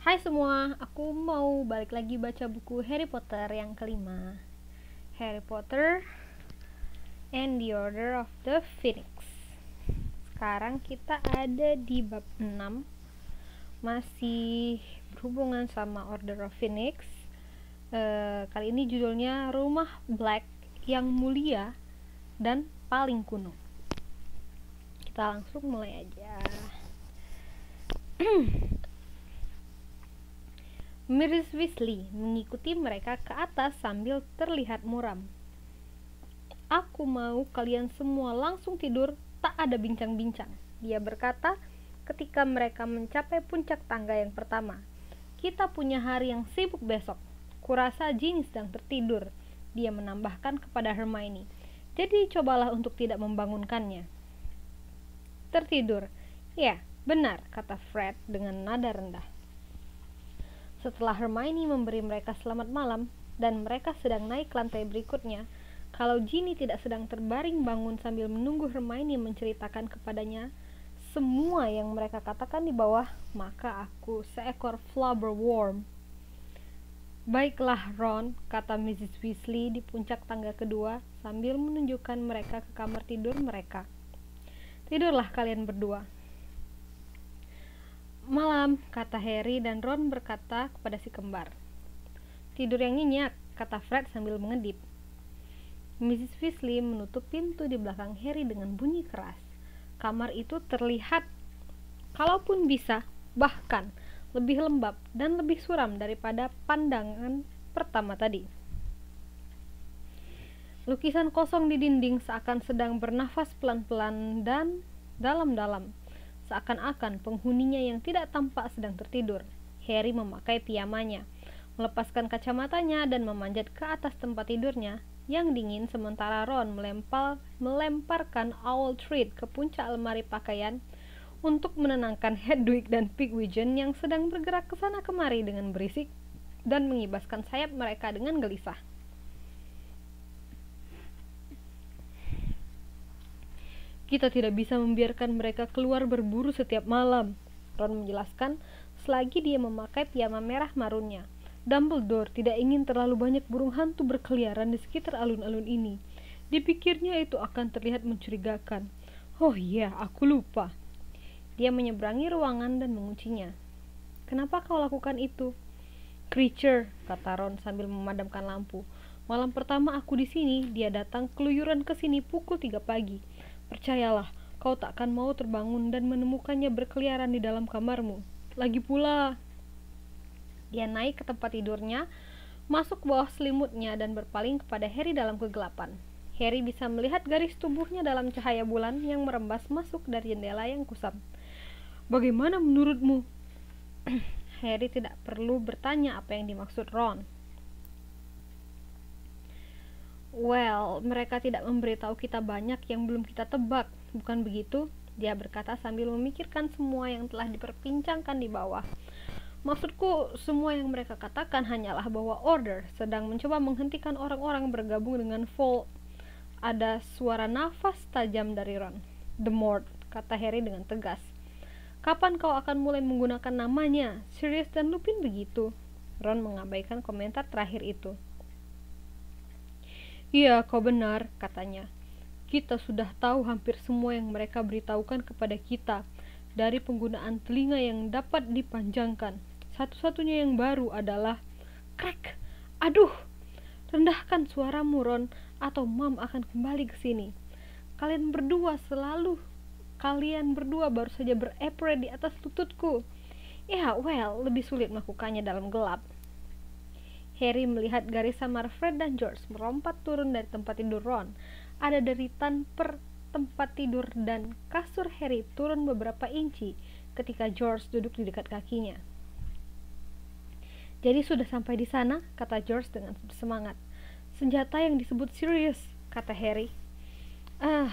Hai semua, aku mau balik lagi baca buku Harry Potter yang kelima, Harry Potter and the Order of the Phoenix. Sekarang kita ada di bab 6, masih berhubungan sama Order of Phoenix. Kali ini judulnya Rumah Black yang Mulia dan Paling Kuno. Kita langsung mulai aja. Mrs. Weasley mengikuti mereka ke atas sambil terlihat muram. Aku mau kalian semua langsung tidur, tak ada bincang-bincang, dia berkata ketika mereka mencapai puncak tangga yang pertama. Kita punya hari yang sibuk besok. Kurasa Ginny sedang tertidur, dia menambahkan kepada Hermione. Jadi cobalah untuk tidak membangunkannya. Tertidur? Ya, benar, kata Fred dengan nada rendah. Setelah Hermione memberi mereka selamat malam dan mereka sedang naik ke lantai berikutnya, kalau Ginny tidak sedang terbaring bangun sambil menunggu Hermione menceritakan kepadanya semua yang mereka katakan di bawah, maka aku seekor flubberworm. Baiklah Ron, kata Mrs. Weasley di puncak tangga kedua sambil menunjukkan mereka ke kamar tidur mereka. Tidurlah kalian berdua. Malam, kata Harry dan Ron berkata kepada si kembar. Tidur yang nyenyak, kata Fred sambil mengedip. Mrs. Weasley menutup pintu di belakang Harry dengan bunyi keras. Kamar itu terlihat, kalaupun bisa, bahkan lebih lembab dan lebih suram daripada pandangan pertama tadi. Lukisan kosong di dinding seakan sedang bernafas pelan-pelan dan dalam-dalam. Seakan-akan penghuninya yang tidak tampak sedang tertidur. Harry memakai piyamanya, melepaskan kacamatanya dan memanjat ke atas tempat tidurnya yang dingin, sementara Ron melemparkan owl treat ke puncak lemari pakaian untuk menenangkan Hedwig dan Pigwidgeon yang sedang bergerak ke sana kemari dengan berisik dan mengibaskan sayap mereka dengan gelisah. Kita tidak bisa membiarkan mereka keluar berburu setiap malam, Ron menjelaskan selagi dia memakai piyama merah marunnya. Dumbledore tidak ingin terlalu banyak burung hantu berkeliaran di sekitar alun-alun ini. Dipikirnya itu akan terlihat mencurigakan. Oh iya, aku lupa. Dia menyeberangi ruangan dan menguncinya. Kenapa kau lakukan itu? Creature, kata Ron sambil memadamkan lampu. Malam pertama aku di sini, dia datang keluyuran ke sini pukul 3 pagi. Percayalah, kau tak akan mau terbangun dan menemukannya berkeliaran di dalam kamarmu. Lagi pula, dia naik ke tempat tidurnya, masuk ke bawah selimutnya dan berpaling kepada Harry dalam kegelapan. Harry bisa melihat garis tubuhnya dalam cahaya bulan yang merembas masuk dari jendela yang kusam. Bagaimana menurutmu? Harry tidak perlu bertanya apa yang dimaksud Ron. Well, mereka tidak memberitahu kita banyak yang belum kita tebak, bukan begitu? Dia berkata sambil memikirkan semua yang telah diperbincangkan di bawah. Maksudku, semua yang mereka katakan hanyalah bahwa Order sedang mencoba menghentikan orang-orang bergabung dengan Volt. Ada suara nafas tajam dari Ron. The Mort, kata Harry dengan tegas. Kapan kau akan mulai menggunakan namanya? Sirius dan Lupin begitu. Ron mengabaikan komentar terakhir itu. Iya, kau benar, katanya. Kita sudah tahu hampir semua yang mereka beritahukan kepada kita, dari penggunaan telinga yang dapat dipanjangkan. Satu-satunya yang baru adalah crack. Aduh, rendahkan suaramu, Ron, atau Mam akan kembali ke sini. Kalian berdua baru saja berepret di atas lututku. Ya, well, lebih sulit melakukannya dalam gelap. Harry melihat garis samar Fred dan George melompat turun dari tempat tidur Ron. Ada deritan per tempat tidur dan kasur Harry turun beberapa inci ketika George duduk di dekat kakinya. Jadi sudah sampai di sana, kata George dengan semangat. Senjata yang disebut Sirius, kata Harry.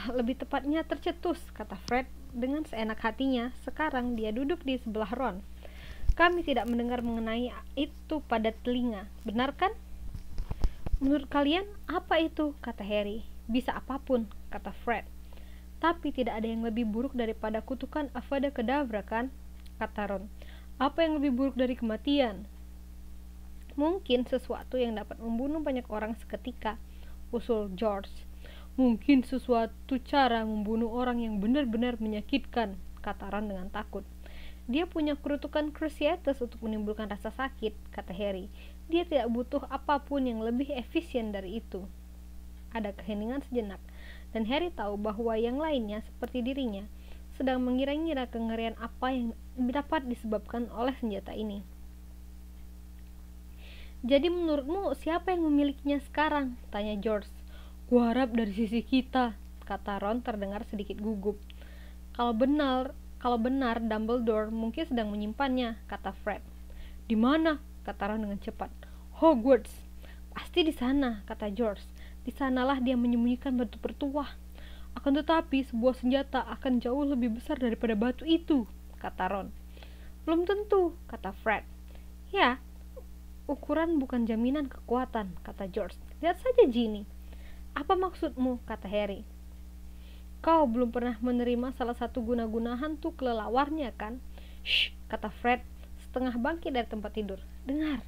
Lebih tepatnya tercetus, kata Fred dengan seenak hatinya. Sekarang dia duduk di sebelah Ron. Kami tidak mendengar mengenai itu pada telinga, benar kan? Menurut kalian, apa itu? Kata Harry. Bisa apapun, kata Fred. Tapi tidak ada yang lebih buruk daripada kutukan Avada Kedavra, kan? Kata Ron. Apa yang lebih buruk dari kematian? Mungkin sesuatu yang dapat membunuh banyak orang seketika, usul George. Mungkin sesuatu cara membunuh orang yang benar-benar menyakitkan, kata Ron dengan takut. Dia punya kerutukan Cruciatus untuk menimbulkan rasa sakit, kata Harry. Dia tidak butuh apapun yang lebih efisien dari itu. Ada keheningan sejenak, dan Harry tahu bahwa yang lainnya, seperti dirinya, sedang mengira-ngira kengerian apa yang dapat disebabkan oleh senjata ini. Jadi menurutmu siapa yang memilikinya sekarang? Tanya George. Kuharap dari sisi kita, kata Ron terdengar sedikit gugup. Kalau benar Dumbledore mungkin sedang menyimpannya, kata Fred. Di mana? Kata Ron dengan cepat. Hogwarts. Pasti di sana, kata George. Di sanalah dia menyembunyikan batu bertuah. Akan tetapi sebuah senjata akan jauh lebih besar daripada batu itu, kata Ron. Belum tentu, kata Fred. Ya, ukuran bukan jaminan kekuatan, kata George. Lihat saja Ginny. Apa maksudmu, kata Harry. Kau belum pernah menerima salah satu guna-guna hantu kelelawarnya, kan? Shh, kata Fred, setengah bangkit dari tempat tidur. Dengar.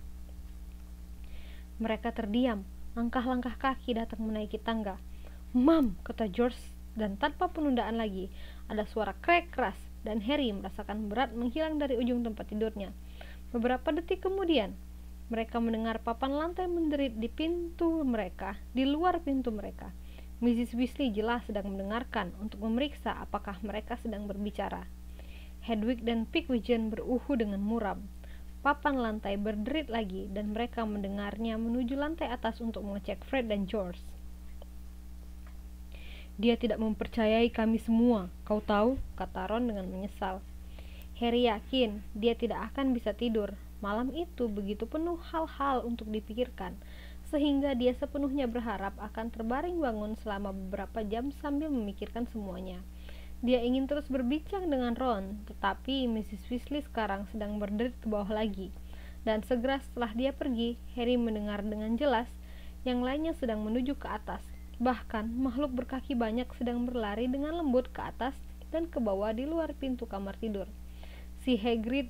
Mereka terdiam. Langkah-langkah kaki datang menaiki tangga. Mam, kata George, dan tanpa penundaan lagi, ada suara krek keras, dan Harry merasakan berat menghilang dari ujung tempat tidurnya. Beberapa detik kemudian, mereka mendengar papan lantai menderit di luar pintu mereka. Mrs. Weasley jelas sedang mendengarkan untuk memeriksa apakah mereka sedang berbicara. Hedwig dan Pigwidgeon beruhu dengan muram. Papan lantai berderit lagi dan mereka mendengarnya menuju lantai atas untuk mengecek Fred dan George. Dia tidak mempercayai kami semua, kau tahu, kata Ron dengan menyesal. Harry yakin dia tidak akan bisa tidur. Malam itu begitu penuh hal-hal untuk dipikirkan, sehingga dia sepenuhnya berharap akan terbaring bangun selama beberapa jam sambil memikirkan semuanya. Dia ingin terus berbincang dengan Ron, tetapi Mrs. Weasley sekarang sedang berderit ke bawah lagi. Dan segera setelah dia pergi, Harry mendengar dengan jelas yang lainnya sedang menuju ke atas. Bahkan makhluk berkaki banyak sedang berlari dengan lembut ke atas dan ke bawah di luar pintu kamar tidur. Hagrid,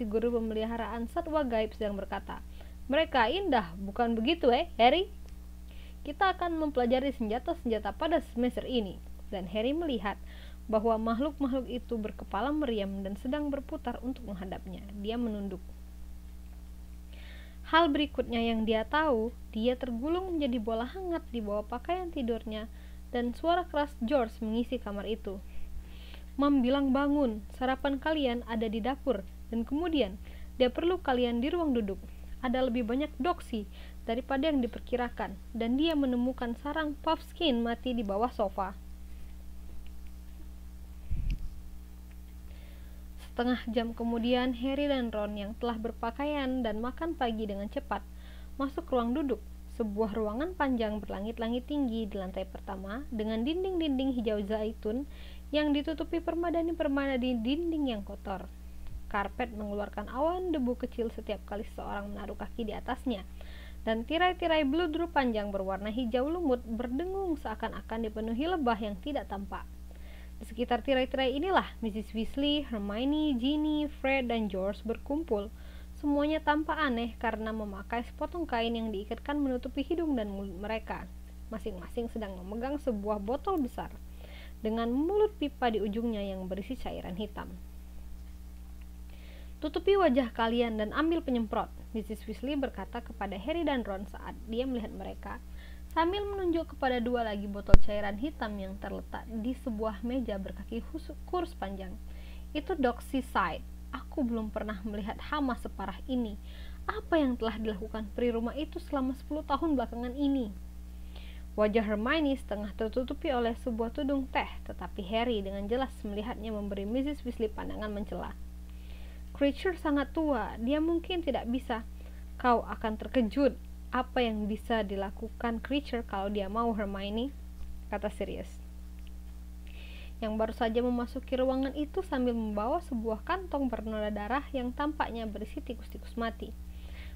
si guru pemeliharaan satwa gaib, sedang berkata, "Mereka indah, bukan begitu, Harry? Kita akan mempelajari senjata-senjata pada semester ini." Dan Harry melihat bahwa makhluk-makhluk itu berkepala meriam dan sedang berputar untuk menghadapnya. Dia menunduk. Hal berikutnya yang dia tahu, dia tergulung menjadi bola hangat di bawah pakaian tidurnya, dan suara keras George mengisi kamar itu. Mam bilang bangun, sarapan kalian ada di dapur, dan kemudian dia perlu kalian di ruang duduk. Ada lebih banyak doksi daripada yang diperkirakan, dan dia menemukan sarang Puffskein mati di bawah sofa. Setengah jam kemudian, Harry dan Ron yang telah berpakaian dan makan pagi dengan cepat masuk ruang duduk, sebuah ruangan panjang berlangit-langit tinggi di lantai pertama dengan dinding-dinding hijau zaitun yang ditutupi permadani-permadani dinding yang kotor. Karpet mengeluarkan awan debu kecil setiap kali seseorang menaruh kaki di atasnya, dan tirai-tirai beludru panjang berwarna hijau lumut berdengung seakan-akan dipenuhi lebah yang tidak tampak. Di sekitar tirai-tirai inilah Mrs. Weasley, Hermione, Ginny, Fred, dan George berkumpul. Semuanya tampak aneh karena memakai sepotong kain yang diikatkan menutupi hidung dan mulut mereka. Masing-masing sedang memegang sebuah botol besar dengan mulut pipa di ujungnya yang berisi cairan hitam. "Tutupi wajah kalian dan ambil penyemprot," Mrs. Weasley berkata kepada Harry dan Ron saat dia melihat mereka, sambil menunjuk kepada dua lagi botol cairan hitam yang terletak di sebuah meja berkaki kurs panjang. "Itu Doxycyde. Aku belum pernah melihat hama separah ini. Apa yang telah dilakukan peri rumah itu selama 10 tahun belakangan ini?" Wajah Hermione setengah tertutupi oleh sebuah tudung teh, tetapi Harry dengan jelas melihatnya memberi Mrs. Weasley pandangan mencela. "Creature sangat tua, dia mungkin tidak bisa." "Kau akan terkejut apa yang bisa dilakukan Creature kalau dia mau, Hermione," kata Sirius, yang baru saja memasuki ruangan itu sambil membawa sebuah kantong bernoda darah yang tampaknya berisi tikus-tikus mati.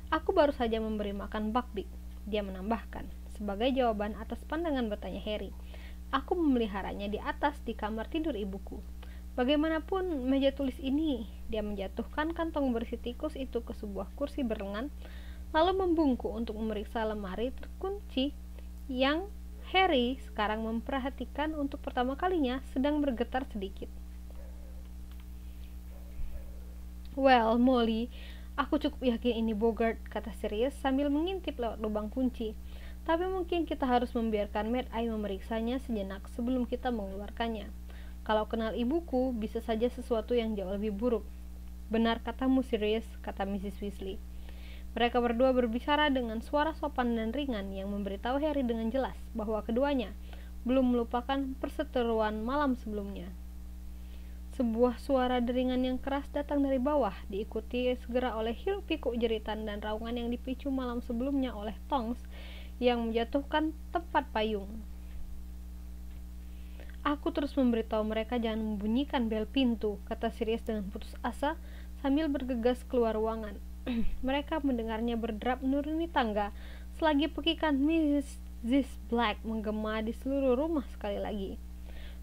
"Aku baru saja memberi makan Buckbeak," dia menambahkan, sebagai jawaban atas pandangan bertanya Harry. "Aku memeliharanya di atas di kamar tidur ibuku." Bagaimanapun meja tulis ini, dia menjatuhkan kantong berisi tikus itu ke sebuah kursi berlengan, lalu membungkuk untuk memeriksa lemari terkunci yang Harry sekarang memperhatikan untuk pertama kalinya sedang bergetar sedikit. "Well, Molly, aku cukup yakin ini Bogart," kata Sirius sambil mengintip lewat lubang kunci. "Tapi mungkin kita harus membiarkan Mad Eye memeriksanya sejenak sebelum kita mengeluarkannya. Kalau kenal ibuku, bisa saja sesuatu yang jauh lebih buruk." "Benar katamu, Sirius," kata Mrs. Weasley. Mereka berdua berbicara dengan suara sopan dan ringan yang memberitahu Harry dengan jelas bahwa keduanya belum melupakan perseteruan malam sebelumnya. Sebuah suara deringan yang keras datang dari bawah, diikuti segera oleh hiruk-pikuk jeritan dan raungan yang dipicu malam sebelumnya oleh Tonks yang menjatuhkan tempat payung. "Aku terus memberitahu mereka jangan membunyikan bel pintu," kata Sirius dengan putus asa sambil bergegas keluar ruangan. Mereka mendengarnya berderap menuruni tangga selagi pekikan Mrs. Black menggema di seluruh rumah sekali lagi.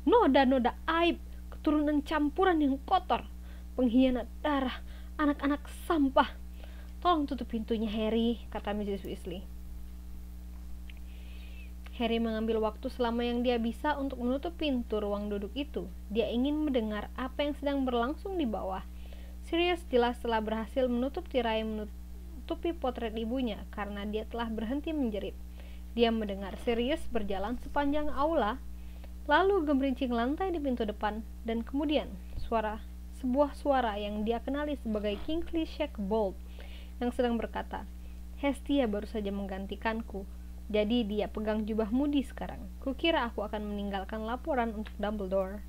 "Noda-noda aib, keturunan campuran yang kotor, pengkhianat darah, anak-anak sampah. Tolong tutup pintunya, Harry," kata Mrs. Weasley. Harry mengambil waktu selama yang dia bisa untuk menutup pintu ruang duduk itu. Dia ingin mendengar apa yang sedang berlangsung di bawah. Sirius jelas telah berhasil menutup tirai menutupi potret ibunya karena dia telah berhenti menjerit. Dia mendengar Sirius berjalan sepanjang aula, lalu gemerincing lantai di pintu depan, dan kemudian sebuah suara yang dia kenali sebagai Kingsley Shacklebolt yang sedang berkata, "Hestia baru saja menggantikanku. Jadi dia pegang jubah Moody sekarang. Kukira aku akan meninggalkan laporan untuk Dumbledore."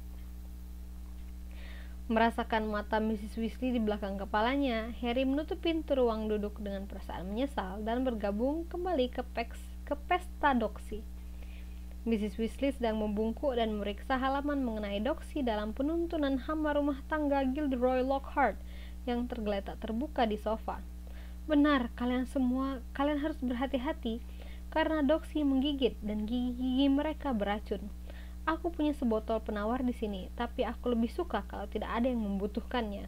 Merasakan mata Mrs. Weasley di belakang kepalanya, Harry menutup pintu ruang duduk dengan perasaan menyesal dan bergabung kembali ke pesta doksi. Mrs. Weasley sedang membungkuk dan memeriksa halaman mengenai doksi dalam penuntunan hama rumah tangga Gilderoy Lockhart yang tergeletak terbuka di sofa. "Benar, kalian harus berhati-hati karena doksi menggigit dan gigi-gigi mereka beracun. Aku punya sebotol penawar di sini, tapi aku lebih suka kalau tidak ada yang membutuhkannya."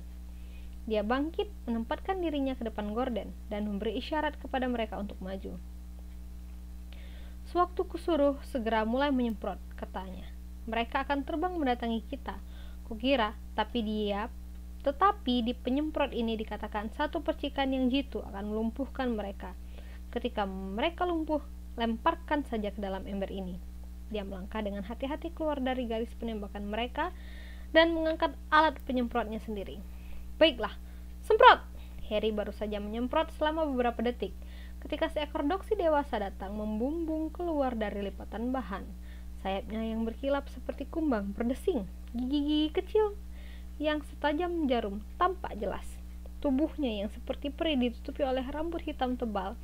Dia bangkit, menempatkan dirinya ke depan gorden, dan memberi isyarat kepada mereka untuk maju. "Sewaktu kusuruh, segera mulai menyemprot," katanya. "Mereka akan terbang mendatangi kita, kukira, tetapi di penyemprot ini dikatakan satu percikan yang jitu akan melumpuhkan mereka. Ketika mereka lumpuh, lemparkan saja ke dalam ember ini." Dia melangkah dengan hati-hati keluar dari garis penembakan mereka dan mengangkat alat penyemprotnya sendiri. "Baiklah, semprot!" Harry baru saja menyemprot selama beberapa detik ketika seekor doksi dewasa datang membumbung keluar dari lipatan bahan. Sayapnya yang berkilap seperti kumbang berdesing, gigi-gigi kecil yang setajam jarum tampak jelas. Tubuhnya yang seperti peri ditutupi oleh rambut hitam tebal,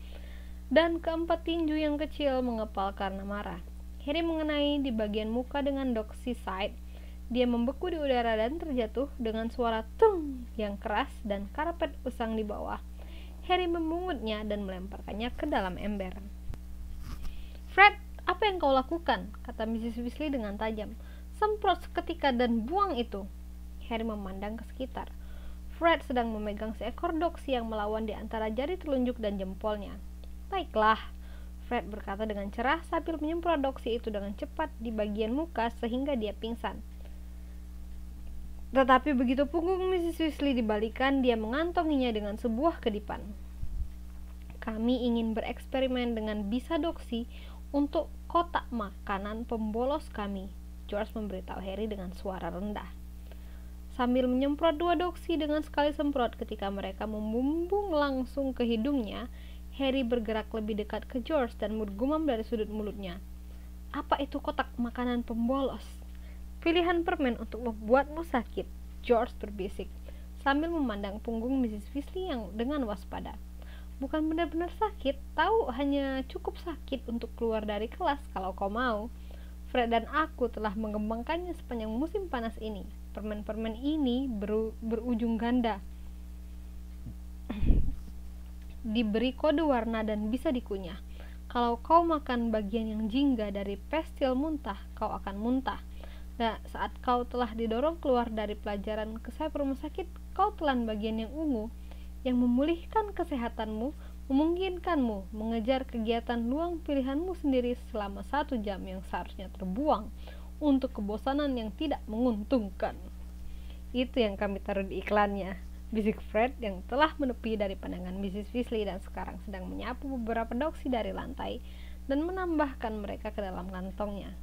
dan keempat tinju yang kecil mengepal karena marah. Harry mengenai di bagian muka dengan doksi side. Dia membeku di udara dan terjatuh dengan suara tung yang keras dan karpet usang di bawah. Harry memungutnya dan melemparkannya ke dalam ember. "Fred, apa yang kau lakukan?" kata Mrs. Weasley dengan tajam. "Semprot seketika dan buang itu." Harry memandang ke sekitar. Fred sedang memegang seekor doksi yang melawan di antara jari telunjuk dan jempolnya. "Baiklah," Fred berkata dengan cerah sambil menyemprot doksi itu dengan cepat di bagian muka sehingga dia pingsan. Tetapi begitu punggung Mrs. Weasley dibalikan, dia mengantonginya dengan sebuah kedipan. "Kami ingin bereksperimen dengan bisa doksi untuk kotak makanan pembolos kami," George memberitahu Harry dengan suara rendah. Sambil menyemprot dua doksi dengan sekali semprot ketika mereka membumbung langsung ke hidungnya, Harry bergerak lebih dekat ke George dan bergumam dari sudut mulutnya, "Apa itu kotak makanan pembolos?" "Pilihan permen untuk membuatmu sakit," George berbisik, sambil memandang punggung Mrs. Weasley yang dengan waspada. "Bukan benar-benar sakit, tahu, hanya cukup sakit untuk keluar dari kelas kalau kau mau. Fred dan aku telah mengembangkannya sepanjang musim panas ini. Permen-permen ini berujung ganda, diberi kode warna dan bisa dikunyah. Kalau kau makan bagian yang jingga dari pestil muntah, kau akan muntah. Nah, saat kau telah didorong keluar dari pelajaran ke sayap rumah sakit, kau telan bagian yang ungu, yang memulihkan kesehatanmu, memungkinkanmu mengejar kegiatan luang pilihanmu sendiri selama 1 jam yang seharusnya terbuang untuk kebosanan yang tidak menguntungkan. Itu yang kami taruh di iklannya, bisik Fred yang telah menepi dari pandangan Mrs. Weasley dan sekarang sedang menyapu beberapa doksi dari lantai dan menambahkan mereka ke dalam kantongnya.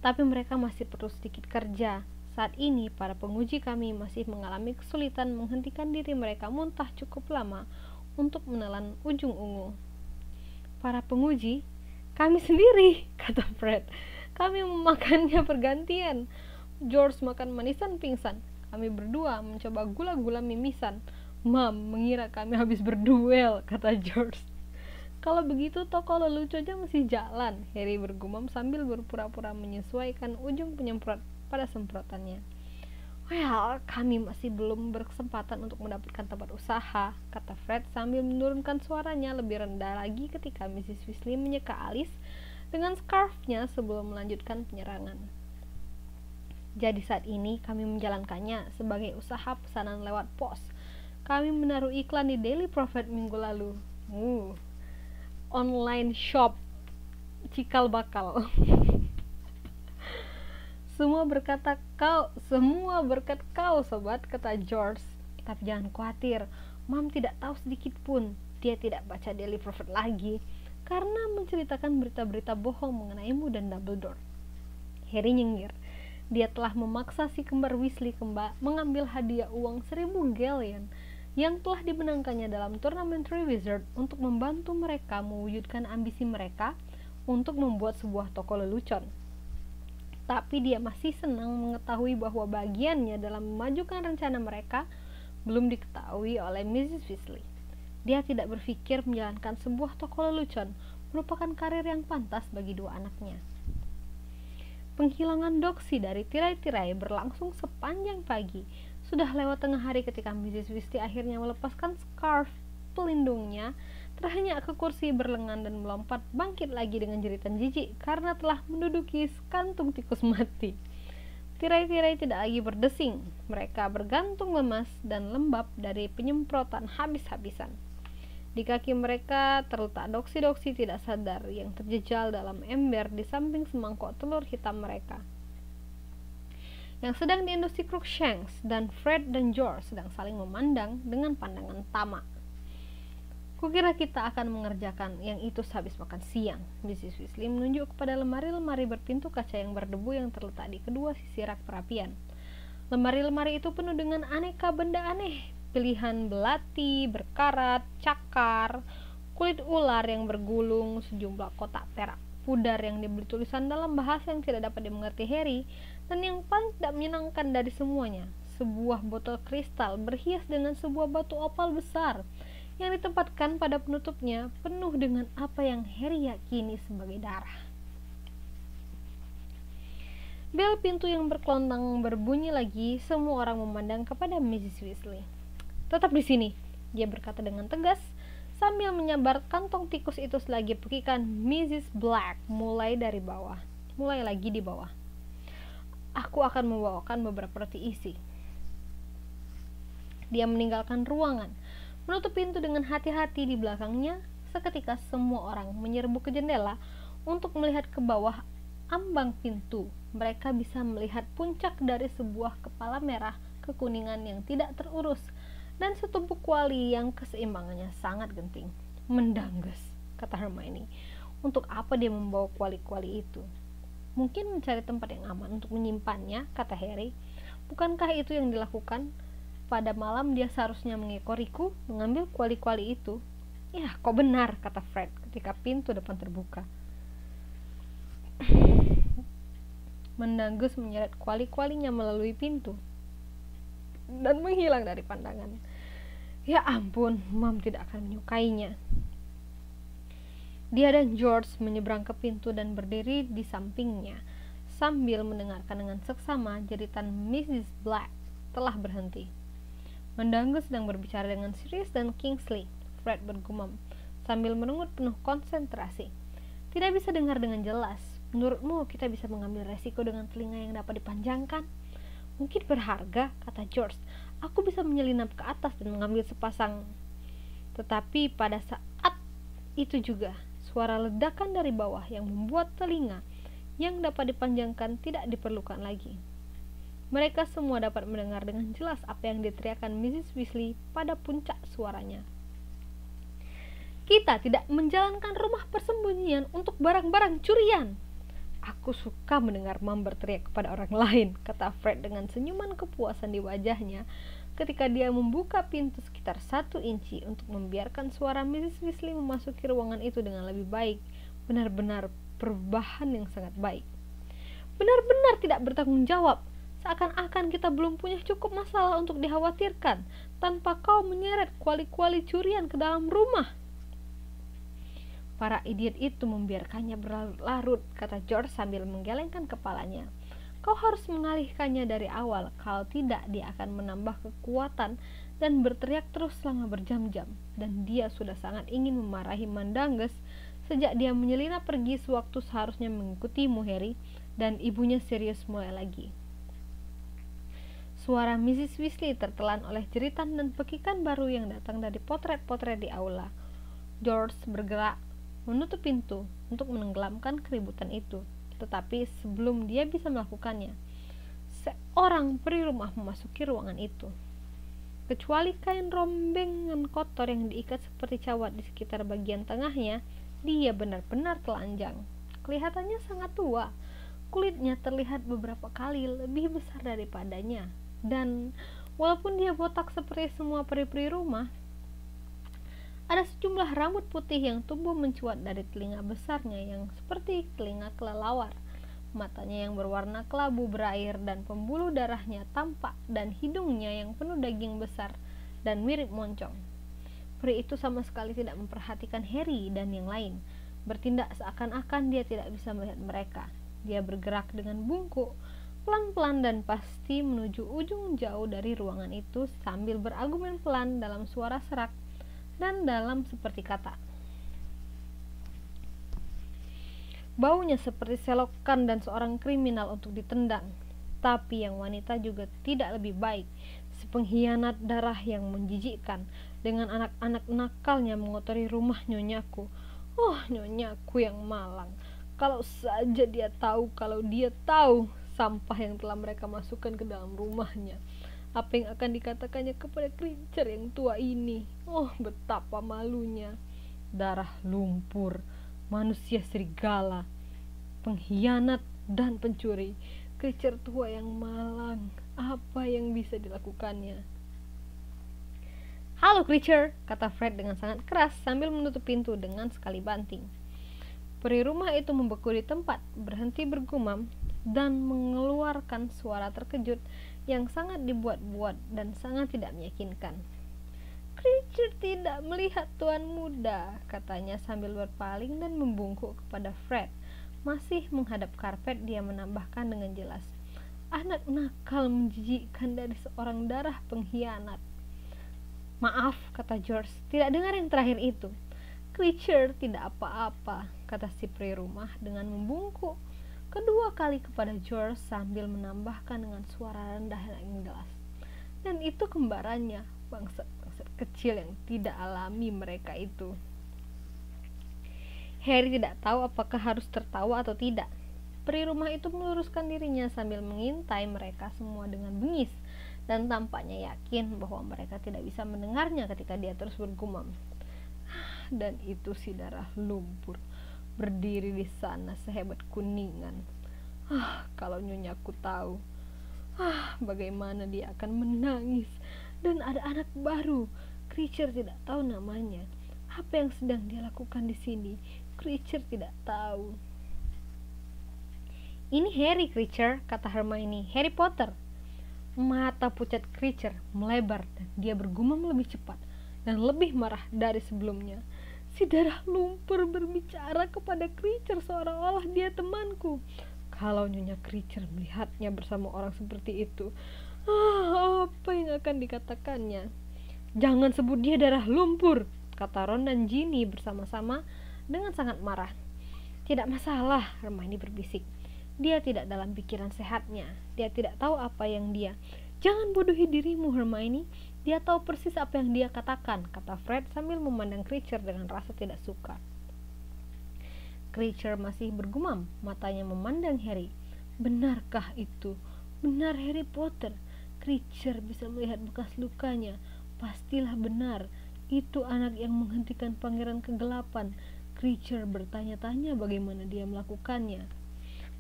Tapi mereka masih perlu sedikit kerja. Saat ini, para penguji kami masih mengalami kesulitan menghentikan diri mereka muntah cukup lama untuk menelan ujung ungu. Para penguji? Kami sendiri, kata Fred. Kami memakannya bergantian. George makan manisan pingsan. Kami berdua mencoba gula-gula mimisan. Mam mengira kami habis berduel, kata George. Kalau begitu toko lelucon aja masih jalan, Harry bergumam sambil berpura-pura menyesuaikan ujung penyemprot pada semprotannya. Well, kami masih belum berkesempatan untuk mendapatkan tempat usaha, kata Fred sambil menurunkan suaranya lebih rendah lagi ketika Mrs. Weasley menyeka alis dengan scarf-nya sebelum melanjutkan penyerangan. Jadi saat ini kami menjalankannya sebagai usaha pesanan lewat pos. Kami menaruh iklan di Daily Prophet minggu lalu. Online shop cikal bakal. Semua berkat kau sobat, kata George. Tapi jangan khawatir, Mam tidak tahu sedikit pun. Dia tidak baca Daily Prophet lagi karena menceritakan berita-berita bohong mengenaimu dan Dumbledore. Harry nyengir. Dia telah memaksa si kembar Weasley mengambil hadiah uang 1000 galleon yang telah dimenangkannya dalam turnamen Triwizard untuk membantu mereka mewujudkan ambisi mereka untuk membuat sebuah toko lelucon. Tapi dia masih senang mengetahui bahwa bagiannya dalam memajukan rencana mereka belum diketahui oleh Mrs. Weasley. Dia tidak berpikir menjalankan sebuah toko lelucon merupakan karir yang pantas bagi dua anaknya. Penghilangan doksi dari tirai-tirai berlangsung sepanjang pagi. Sudah lewat tengah hari ketika Mrs. Weasley akhirnya melepaskan scarf pelindungnya, terhenyak ke kursi berlengan dan melompat bangkit lagi dengan jeritan jijik karena telah menduduki kantung tikus mati. Tirai-tirai tidak lagi berdesing, mereka bergantung lemas dan lembab dari penyemprotan habis-habisan. Di kaki mereka terletak doksi-doksi tidak sadar yang terjejal dalam ember di samping semangkuk telur hitam mereka yang sedang diendus si Crookshanks, dan Fred dan George sedang saling memandang dengan pandangan tamak. Kukira kita akan mengerjakan yang itu sehabis makan siang. Mrs. Weasley menunjuk kepada lemari-lemari berpintu kaca yang berdebu yang terletak di kedua sisi rak perapian. Lemari-lemari itu penuh dengan aneka benda aneh, pilihan belati, berkarat, cakar, kulit ular yang bergulung, sejumlah kotak perak pudar yang diberi tulisan dalam bahasa yang tidak dapat dimengerti Harry, dan yang paling tidak menyenangkan dari semuanya, sebuah botol kristal berhias dengan sebuah batu opal besar yang ditempatkan pada penutupnya penuh dengan apa yang Harry yakini sebagai darah. Bel pintu yang berkelontang berbunyi lagi. Semua orang memandang kepada Mrs. Weasley. Tetap di sini, dia berkata dengan tegas sambil menyabar kantong tikus itu selagi pekikan Mrs. Black mulai lagi di bawah. Aku akan membawakan beberapa roti isi. Dia meninggalkan ruangan, menutup pintu dengan hati-hati di belakangnya. Seketika semua orang menyerbu ke jendela untuk melihat ke bawah ambang pintu. Mereka bisa melihat puncak dari sebuah kepala merah kekuningan yang tidak terurus dan setumpuk kuali yang keseimbangannya sangat genting. Mendangges, kata Hermione. Untuk apa dia membawa kuali-kuali itu? Mungkin mencari tempat yang aman untuk menyimpannya, kata Harry. Bukankah itu yang dilakukan? Pada malam dia seharusnya mengekoriku, mengambil kuali-kuali itu. Ya, kau benar, kata Fred ketika pintu depan terbuka. Mendangges menyeret kuali-kualinya melalui pintu dan menghilang dari pandangan. Ya ampun, Mam tidak akan menyukainya. Dia dan George menyeberang ke pintu dan berdiri di sampingnya sambil mendengarkan dengan seksama jeritan Mrs. Black telah berhenti. Mendangges sedang berbicara dengan Sirius dan Kingsley, Fred bergumam sambil merenggut penuh konsentrasi. Tidak bisa dengar dengan jelas. Menurutmu kita bisa mengambil resiko dengan telinga yang dapat dipanjangkan? Mungkin berharga, kata George. Aku bisa menyelinap ke atas dan mengambil sepasang. Tetapi pada saat itu juga, suara ledakan dari bawah yang membuat telinga yang dapat dipanjangkan tidak diperlukan lagi. Mereka semua dapat mendengar dengan jelas apa yang diteriakkan Mrs. Weasley pada puncak suaranya. Kita tidak menjalankan rumah persembunyian untuk barang-barang curian. Aku suka mendengar Mum berteriak kepada orang lain, kata Fred dengan senyuman kepuasan di wajahnya ketika dia membuka pintu sekitar 1 inci untuk membiarkan suara Mrs. Weasley memasuki ruangan itu dengan lebih baik. Benar-benar perubahan yang sangat baik. Benar-benar tidak bertanggung jawab. Seakan-akan kita belum punya cukup masalah untuk dikhawatirkan tanpa kau menyeret kuali-kuali curian ke dalam rumah. Para idiot itu membiarkannya berlarut-larut, kata George sambil menggelengkan kepalanya. Kau harus mengalihkannya dari awal, kalau tidak dia akan menambah kekuatan dan berteriak terus selama berjam-jam. Dan dia sudah sangat ingin memarahi Mandangus sejak dia menyelinap pergi sewaktu seharusnya mengikutimu, Harry, dan ibunya serius mulai lagi. Suara Mrs. Weasley tertelan oleh jeritan dan pekikan baru yang datang dari potret-potret di aula. George bergerak menutup pintu untuk menenggelamkan keributan itu, tetapi sebelum dia bisa melakukannya, seorang peri rumah memasuki ruangan itu. Kecuali kain rombengan kotor yang diikat seperti cawat di sekitar bagian tengahnya, dia benar-benar telanjang. Kelihatannya sangat tua. Kulitnya terlihat beberapa kali lebih besar daripadanya, dan walaupun dia botak seperti semua peri-peri rumah, ada sejumlah rambut putih yang tumbuh mencuat dari telinga besarnya yang seperti telinga kelelawar. Matanya yang berwarna kelabu berair dan pembuluh darahnya tampak, dan hidungnya yang penuh daging besar dan mirip moncong. Peri itu sama sekali tidak memperhatikan Harry dan yang lain, bertindak seakan-akan dia tidak bisa melihat mereka. Dia bergerak dengan bungkuk, pelan-pelan dan pasti menuju ujung jauh dari ruangan itu sambil berargumen pelan dalam suara serak dan dalam seperti kata. Baunya seperti selokan dan seorang kriminal untuk ditendang. Tapi yang wanita juga tidak lebih baik, si pengkhianat darah yang menjijikkan, dengan anak-anak nakalnya mengotori rumah nyonyaku. Oh, nyonyaku yang malang. Kalau saja dia tahu, sampah yang telah mereka masukkan ke dalam rumahnya. Apa yang akan dikatakannya kepada Kreacher yang tua ini? Oh, betapa malunya. Darah lumpur, manusia serigala, pengkhianat dan pencuri. Kreacher tua yang malang, apa yang bisa dilakukannya? Halo Kreacher, kata Fred dengan sangat keras sambil menutup pintu dengan sekali banting. Peri rumah itu membeku di tempat, berhenti bergumam, dan mengeluarkan suara terkejut yang sangat dibuat-buat dan sangat tidak meyakinkan. Kreacher tidak melihat tuan muda, katanya sambil berpaling dan membungkuk kepada Fred. Masih menghadap karpet, dia menambahkan dengan jelas, anak nakal menjijikkan dari seorang darah pengkhianat. Maaf, kata George, tidak dengar yang terakhir itu. Kreacher tidak apa-apa, kata si peri rumah dengan membungkuk kedua kali kepada George sambil menambahkan dengan suara rendah yang jelas. Dan itu kembarannya, bangsat-bangsat kecil yang tidak alami mereka itu. Harry tidak tahu apakah harus tertawa atau tidak. Peri rumah itu meluruskan dirinya sambil mengintai mereka semua dengan bengis, dan tampaknya yakin bahwa mereka tidak bisa mendengarnya ketika dia terus bergumam. Dan itu si darah lumpur berdiri di sana sehebat kuningan. Kalau nyonyaku tahu, bagaimana dia akan menangis. Dan ada anak baru, Kreacher tidak tahu namanya. Apa yang sedang dia lakukan di sini? Kreacher tidak tahu. Ini Harry, Kreacher, kata Hermione. Harry Potter. Mata pucat Kreacher melebar dan dia bergumam lebih cepat dan lebih marah dari sebelumnya. Si darah lumpur berbicara kepada Kreacher seolah-olah dia temanku. Kalau Nyonya Kreacher melihatnya bersama orang seperti itu, apa yang akan dikatakannya? Jangan sebut dia darah lumpur, kata Ron dan Ginny bersama-sama dengan sangat marah. Tidak masalah, Hermione berbisik. Dia tidak dalam pikiran sehatnya. Dia tidak tahu apa yang dia... Jangan bodohi dirimu, Hermione. Dia tahu persis apa yang dia katakan, kata Fred sambil memandang Kreacher dengan rasa tidak suka. Kreacher masih bergumam, matanya memandang Harry. Benarkah itu? Benar Harry Potter. Kreacher bisa melihat bekas lukanya. Pastilah benar. Itu anak yang menghentikan Pangeran Kegelapan. Kreacher bertanya-tanya bagaimana dia melakukannya.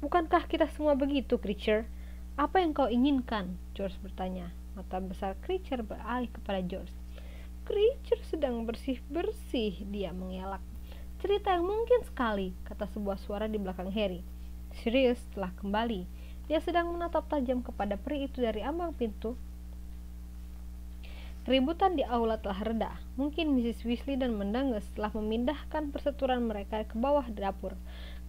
Bukankah kita semua begitu, Kreacher? Apa yang kau inginkan? George bertanya. Mata besar Kreacher beralih kepada George. Kreacher sedang bersih-bersih, dia mengelak. Cerita yang mungkin sekali, kata sebuah suara di belakang Harry. Sirius telah kembali. Dia sedang menatap tajam kepada peri itu dari ambang pintu. Keributan di aula telah reda. Mungkin Mrs. Weasley dan Mendangus telah memindahkan perseturan mereka ke bawah dapur.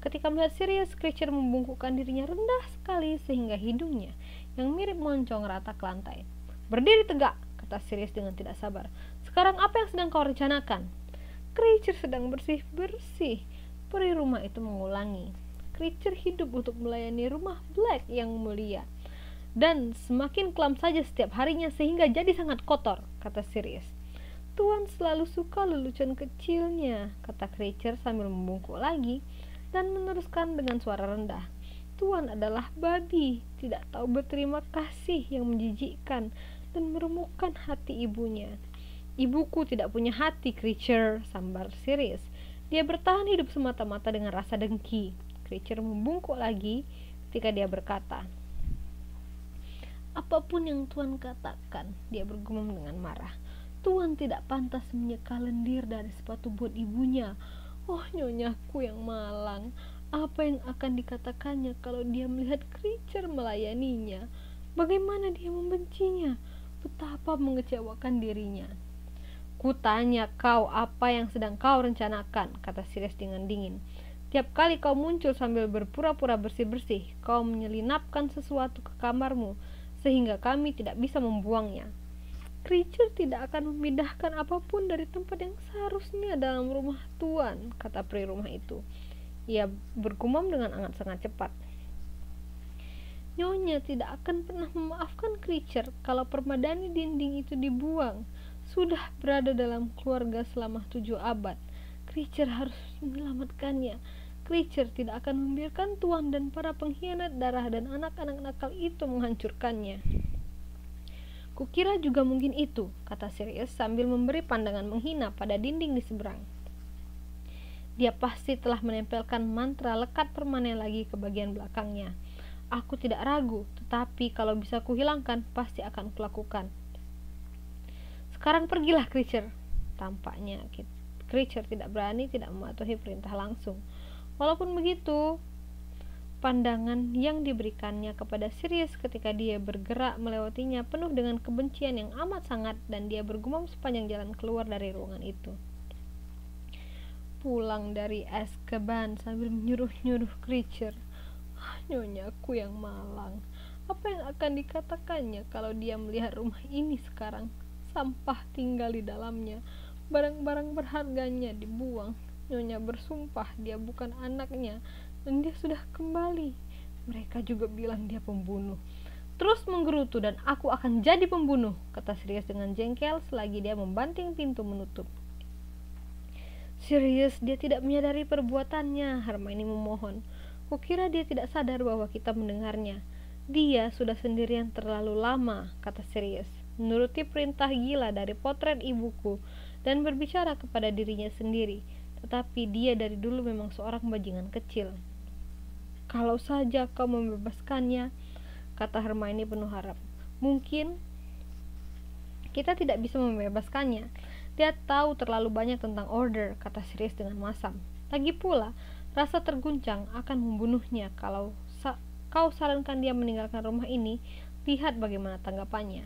Ketika melihat Sirius, Kreacher membungkukkan dirinya rendah sekali sehingga hidungnya yang mirip moncong rata ke lantai. Berdiri tegak, kata Sirius dengan tidak sabar. Sekarang apa yang sedang kau rencanakan? Kreacher sedang bersih-bersih. Peri rumah itu mengulangi. Kreacher hidup untuk melayani rumah Black yang mulia. Dan semakin kelam saja setiap harinya sehingga jadi sangat kotor, kata Sirius. Tuan selalu suka lelucon kecilnya, kata Kreacher sambil membungkuk lagi dan meneruskan dengan suara rendah. Tuan adalah babi, tidak tahu berterima kasih yang menjijikkan dan meremukkan hati ibunya. Ibuku tidak punya hati, Kreacher, sambar Sirius. Dia bertahan hidup semata-mata dengan rasa dengki. Kreacher membungkuk lagi ketika dia berkata, apapun yang Tuan katakan, dia bergumam dengan marah. Tuan tidak pantas menyeka lendir dari sepatu buat ibunya. Oh, nyonyaku yang malang, apa yang akan dikatakannya kalau dia melihat Kreacher melayaninya? Bagaimana dia membencinya? Betapa mengecewakan dirinya. Kutanya kau apa yang sedang kau rencanakan, kata Sirius dengan dingin. Tiap kali kau muncul sambil berpura-pura bersih-bersih, kau menyelinapkan sesuatu ke kamarmu, sehingga kami tidak bisa membuangnya. Kreacher tidak akan memindahkan apapun dari tempat yang seharusnya dalam rumah Tuan, kata peri rumah itu. Ia bergumam dengan sangat cepat. Nyonya tidak akan pernah memaafkan Kreacher kalau permadani dinding itu dibuang. Sudah berada dalam keluarga selama 7 abad. Kreacher harus menyelamatkannya. Kreacher tidak akan membiarkan Tuan dan para pengkhianat darah dan anak-anak nakal itu menghancurkannya. Kukira juga mungkin itu, kata Sirius sambil memberi pandangan menghina pada dinding di seberang. Dia pasti telah menempelkan mantra lekat permanen lagi ke bagian belakangnya. Aku tidak ragu, tetapi kalau bisa kuhilangkan, pasti akan kulakukan. Sekarang pergilah, Kreacher. Tampaknya Kreacher tidak berani tidak mematuhi perintah langsung. Walaupun begitu, pandangan yang diberikannya kepada Sirius ketika dia bergerak melewatinya penuh dengan kebencian yang amat sangat, dan dia bergumam sepanjang jalan keluar dari ruangan itu. Pulang dari Azkaban sambil menyuruh-nyuruh Kreacher. Nyonyaku yang malang. Apa yang akan dikatakannya kalau dia melihat rumah ini sekarang? Sampah tinggal di dalamnya. Barang-barang berharganya dibuang. Nyonya bersumpah dia bukan anaknya. Dan dia sudah kembali. Mereka juga bilang dia pembunuh. Terus menggerutu dan aku akan jadi pembunuh, kata Sirius dengan jengkel selagi dia membanting pintu menutup. Sirius, dia tidak menyadari perbuatannya, Hermione memohon. Kukira dia tidak sadar bahwa kita mendengarnya. Dia sudah sendirian terlalu lama, kata Sirius, menuruti perintah gila dari potret ibuku dan berbicara kepada dirinya sendiri. Tetapi dia dari dulu memang seorang bajingan kecil. Kalau saja kau membebaskannya, kata Hermione penuh harap. Mungkin kita tidak bisa membebaskannya. Dia tahu terlalu banyak tentang Order, kata Sirius dengan masam. Lagi pula, rasa terguncang akan membunuhnya kalau kau sarankan dia meninggalkan rumah ini. Lihat bagaimana tanggapannya.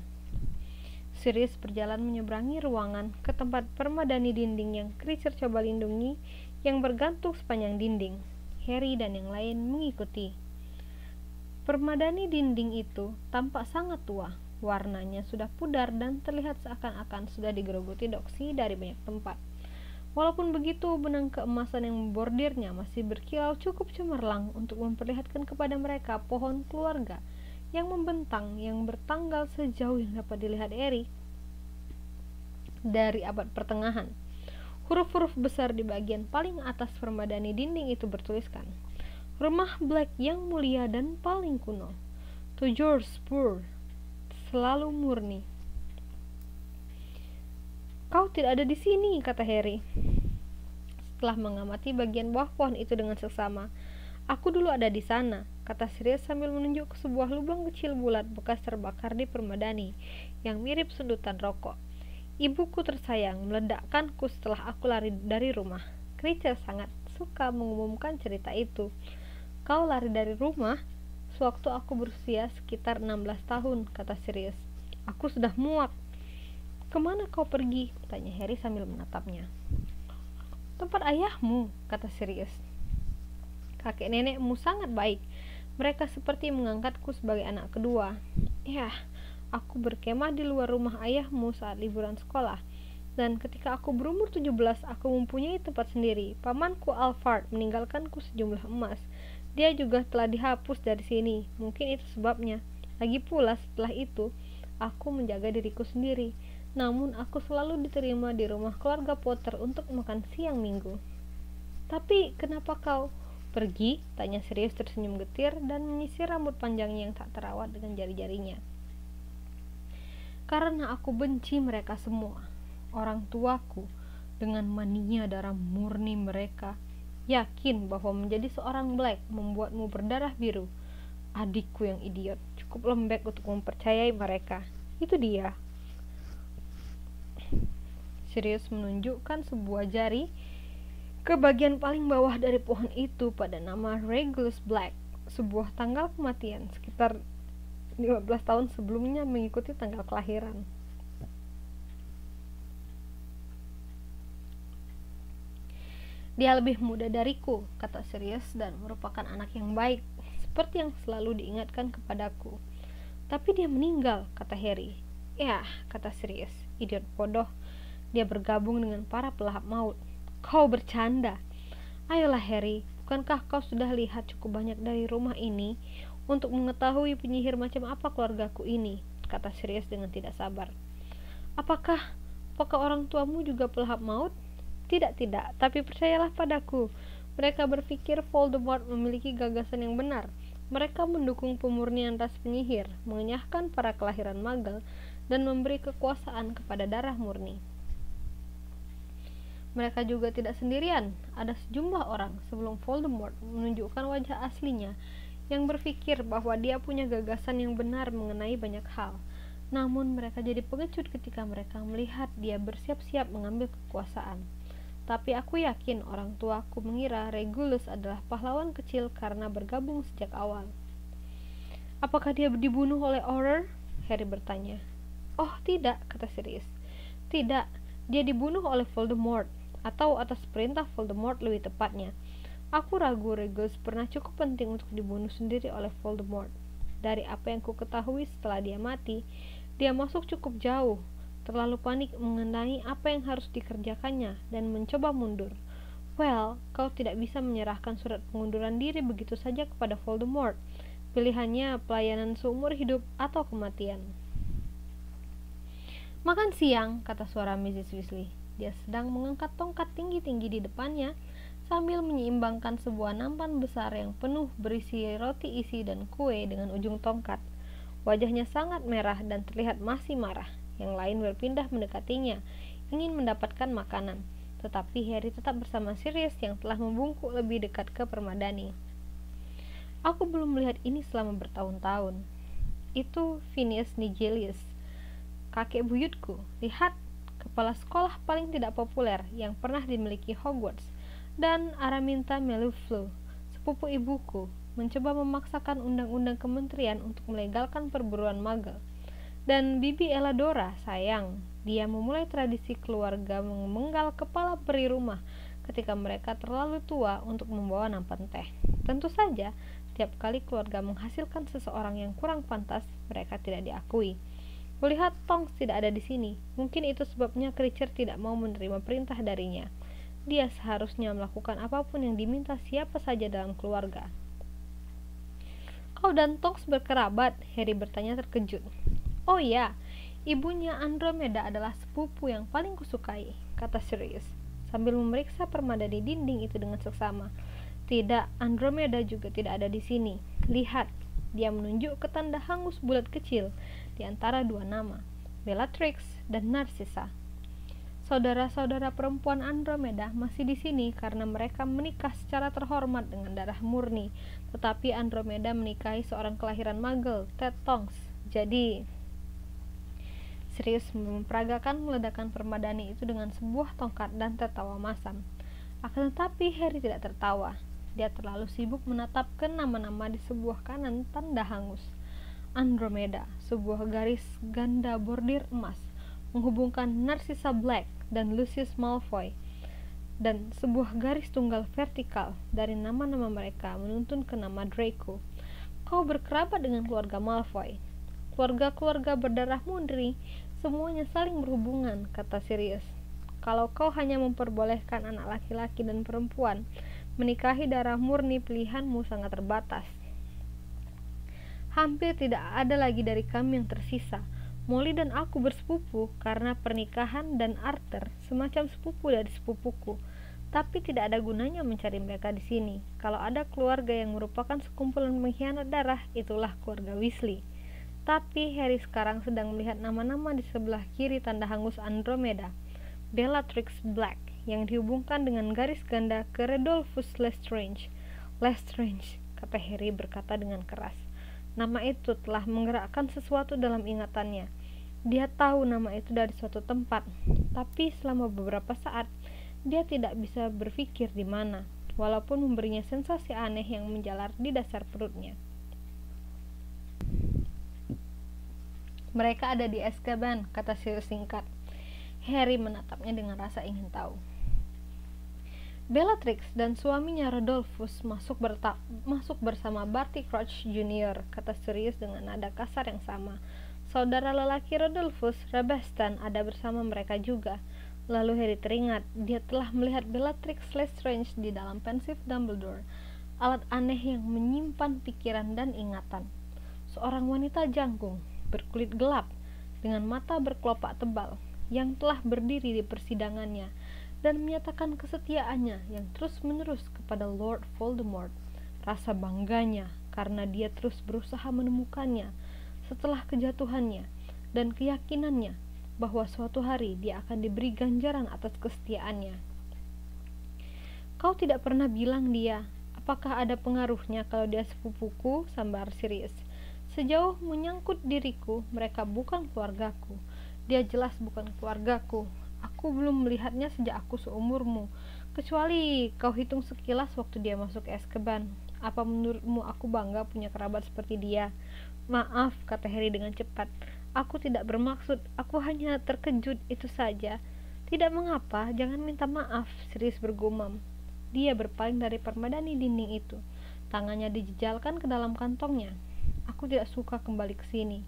Sirius berjalan menyeberangi ruangan ke tempat permadani dinding yang Kreacher coba lindungi yang bergantung sepanjang dinding. Harry dan yang lain mengikuti. Permadani dinding itu tampak sangat tua. Warnanya sudah pudar dan terlihat seakan-akan sudah digerogoti doksi dari banyak tempat. Walaupun begitu, benang keemasan yang membordirnya masih berkilau cukup cemerlang untuk memperlihatkan kepada mereka pohon keluarga yang membentang, yang bertanggal sejauh yang dapat dilihat Harry dari abad pertengahan. Huruf-huruf besar di bagian paling atas permadani dinding itu bertuliskan, "Rumah Black yang mulia dan paling kuno. To George Spur, selalu murni." "Kau tidak ada di sini," kata Harry setelah mengamati bagian bawah pohon itu dengan seksama. "Aku dulu ada di sana," kata Sirius sambil menunjuk ke sebuah lubang kecil bulat bekas terbakar di permadani yang mirip sundutan rokok. "Ibuku tersayang meledakkanku setelah aku lari dari rumah." Creature sangat suka mengumumkan cerita itu. "Kau lari dari rumah?" "Sewaktu aku berusia sekitar 16 tahun, kata Sirius. "Aku sudah muak." "Kemana kau pergi?" tanya Harry sambil menatapnya. "Tempat ayahmu," kata Sirius. "Kakek nenekmu sangat baik. Mereka seperti mengangkatku sebagai anak kedua." "Yah, aku berkemah di luar rumah ayahmu saat liburan sekolah. Dan ketika aku berumur 17, aku mempunyai tempat sendiri. Pamanku Alphard meninggalkanku sejumlah emas. Dia juga telah dihapus dari sini. Mungkin itu sebabnya. Lagi pula setelah itu, aku menjaga diriku sendiri. Namun aku selalu diterima di rumah keluarga Potter untuk makan siang minggu." "Tapi kenapa kau pergi?" tanya Sirius tersenyum getir dan menyisir rambut panjangnya yang tak terawat dengan jari-jarinya. "Karena aku benci mereka semua. Orang tuaku, dengan mania darah murni mereka, yakin bahwa menjadi seorang Black membuatmu berdarah biru. Adikku yang idiot, cukup lembek untuk mempercayai mereka. Itu dia." Sirius menunjukkan sebuah jari ke bagian paling bawah dari pohon itu pada nama Regulus Black, sebuah tanggal kematian sekitar 15 tahun sebelumnya mengikuti tanggal kelahiran. "Dia lebih muda dariku," kata Sirius, "dan merupakan anak yang baik, seperti yang selalu diingatkan kepadaku." "Tapi dia meninggal," kata Harry. "Yah," kata Sirius, "idiot bodoh. Dia bergabung dengan para pelahap maut." "Kau bercanda." "Ayolah Harry, bukankah kau sudah lihat cukup banyak dari rumah ini untuk mengetahui penyihir macam apa keluargaku ini?" kata Sirius dengan tidak sabar. Apakah orang tuamu juga pelahap maut?" Tidak, tapi percayalah padaku. Mereka berpikir Voldemort memiliki gagasan yang benar. Mereka mendukung pemurnian ras penyihir, mengenyahkan para kelahiran Muggle, dan memberi kekuasaan kepada darah murni. Mereka juga tidak sendirian. Ada sejumlah orang sebelum Voldemort menunjukkan wajah aslinya yang berpikir bahwa dia punya gagasan yang benar mengenai banyak hal. Namun mereka jadi pengecut ketika mereka melihat dia bersiap-siap mengambil kekuasaan. Tapi aku yakin orang tuaku mengira Regulus adalah pahlawan kecil karena bergabung sejak awal. "Apakah dia dibunuh oleh Auror?" Harry bertanya. "Oh tidak," kata Sirius. "Tidak, dia dibunuh oleh Voldemort, atau atas perintah Voldemort lebih tepatnya. Aku ragu Regulus pernah cukup penting untuk dibunuh sendiri oleh Voldemort. Dari apa yang ku ketahui setelah dia mati, dia masuk cukup jauh, terlalu panik mengenai apa yang harus dikerjakannya, dan mencoba mundur. Well, kau tidak bisa menyerahkan surat pengunduran diri begitu saja kepada Voldemort. Pilihannya pelayanan seumur hidup atau kematian." "Makan siang," kata suara Mrs. Weasley. Dia sedang mengangkat tongkat tinggi-tinggi di depannya sambil menyeimbangkan sebuah nampan besar yang penuh berisi roti isi dan kue dengan ujung tongkat. Wajahnya sangat merah dan terlihat masih marah. Yang lain berpindah mendekatinya, ingin mendapatkan makanan, tetapi Harry tetap bersama Sirius yang telah membungkuk lebih dekat ke permadani. "Aku belum melihat ini selama bertahun-tahun. Itu Phineas Nigelius, kakek buyutku. Lihat, kepala sekolah paling tidak populer yang pernah dimiliki Hogwarts. Dan Araminta Malfoy, sepupu ibuku, mencoba memaksakan undang-undang kementerian untuk melegalkan perburuan Muggle. Dan Bibi Eladora, sayang, dia memulai tradisi keluarga memenggal kepala peri rumah ketika mereka terlalu tua untuk membawa nampan teh. Tentu saja, tiap kali keluarga menghasilkan seseorang yang kurang pantas, mereka tidak diakui. Kulihat Tonks tidak ada di sini. Mungkin itu sebabnya Creature tidak mau menerima perintah darinya. dia seharusnya melakukan apapun yang diminta siapa saja dalam keluarga. Kau dan Tonks berkerabat? Harry bertanya terkejut. Oh ya, ibunya Andromeda adalah sepupu yang paling kusukai, kata Sirius, sambil memeriksa permata di dinding itu dengan seksama. Tidak, Andromeda juga tidak ada di sini. Lihat, dia menunjuk ke tanda hangus bulat kecil di antara dua nama, Bellatrix dan Narcissa. Saudara-saudara perempuan Andromeda masih di sini karena mereka menikah secara terhormat dengan darah murni, tetapi Andromeda menikahi seorang kelahiran Muggle, Ted Tonks. Jadi, Sirius memperagakan meledakan permadani itu dengan sebuah tongkat dan tertawa masam. Akan tetapi Harry tidak tertawa. Dia terlalu sibuk menatapkan nama-nama di sebuah kanan tanda hangus. Andromeda, sebuah garis ganda bordir emas, menghubungkan Narcissa Black dan Lucius Malfoy, dan sebuah garis tunggal vertikal dari nama-nama mereka menuntun ke nama Draco. Kau berkerabat dengan keluarga Malfoy. Keluarga-keluarga berdarah murni semuanya saling berhubungan, kata Sirius. Kalau kau hanya memperbolehkan anak laki-laki dan perempuan menikahi darah murni, pilihanmu sangat terbatas. Hampir tidak ada lagi dari kami yang tersisa. Molly dan aku bersepupu karena pernikahan dan Arthur semacam sepupu dari sepupuku. Tapi tidak ada gunanya mencari mereka di sini. Kalau ada keluarga yang merupakan sekumpulan pengkhianat darah, itulah keluarga Weasley. Tapi Harry sekarang sedang melihat nama-nama di sebelah kiri tanda hangus Andromeda, Bellatrix Black, yang dihubungkan dengan garis ganda ke Rodolphus Lestrange. Lestrange, kata Harry berkata dengan keras. Nama itu telah menggerakkan sesuatu dalam ingatannya. Dia tahu nama itu dari suatu tempat, tapi selama beberapa saat dia tidak bisa berpikir di mana, walaupun memberinya sensasi aneh yang menjalar di dasar perutnya. Mereka ada di Azkaban, kata Sirius singkat. Harry menatapnya dengan rasa ingin tahu. Bellatrix dan suaminya Rodolphus masuk bersama Barty Crouch Jr., kata Sirius dengan nada kasar yang sama. Saudara lelaki Rodolphus, Rabastan, ada bersama mereka juga. Lalu Harry teringat, dia telah melihat Bellatrix Lestrange di dalam pensif Dumbledore, alat aneh yang menyimpan pikiran dan ingatan. Seorang wanita jangkung, berkulit gelap, dengan mata berkelopak tebal, yang telah berdiri di persidangannya dan menyatakan kesetiaannya yang terus-menerus kepada Lord Voldemort. Rasa bangganya karena dia terus berusaha menemukannya setelah kejatuhannya, dan keyakinannya bahwa suatu hari dia akan diberi ganjaran atas kesetiaannya. Kau tidak pernah bilang dia. Apakah ada pengaruhnya kalau dia sepupuku? Sambar Sirius. Sejauh menyangkut diriku, mereka bukan keluargaku. Dia jelas bukan keluargaku. Aku belum melihatnya sejak aku seumurmu, kecuali kau hitung sekilas waktu dia masuk Azkaban. Apa menurutmu aku bangga punya kerabat seperti dia? Maaf, kata Harry dengan cepat. Aku tidak bermaksud, aku hanya terkejut, itu saja. Tidak mengapa, jangan minta maaf, Sirius bergumam. Dia berpaling dari permadani dinding itu. Tangannya dijejalkan ke dalam kantongnya. Aku tidak suka kembali ke sini,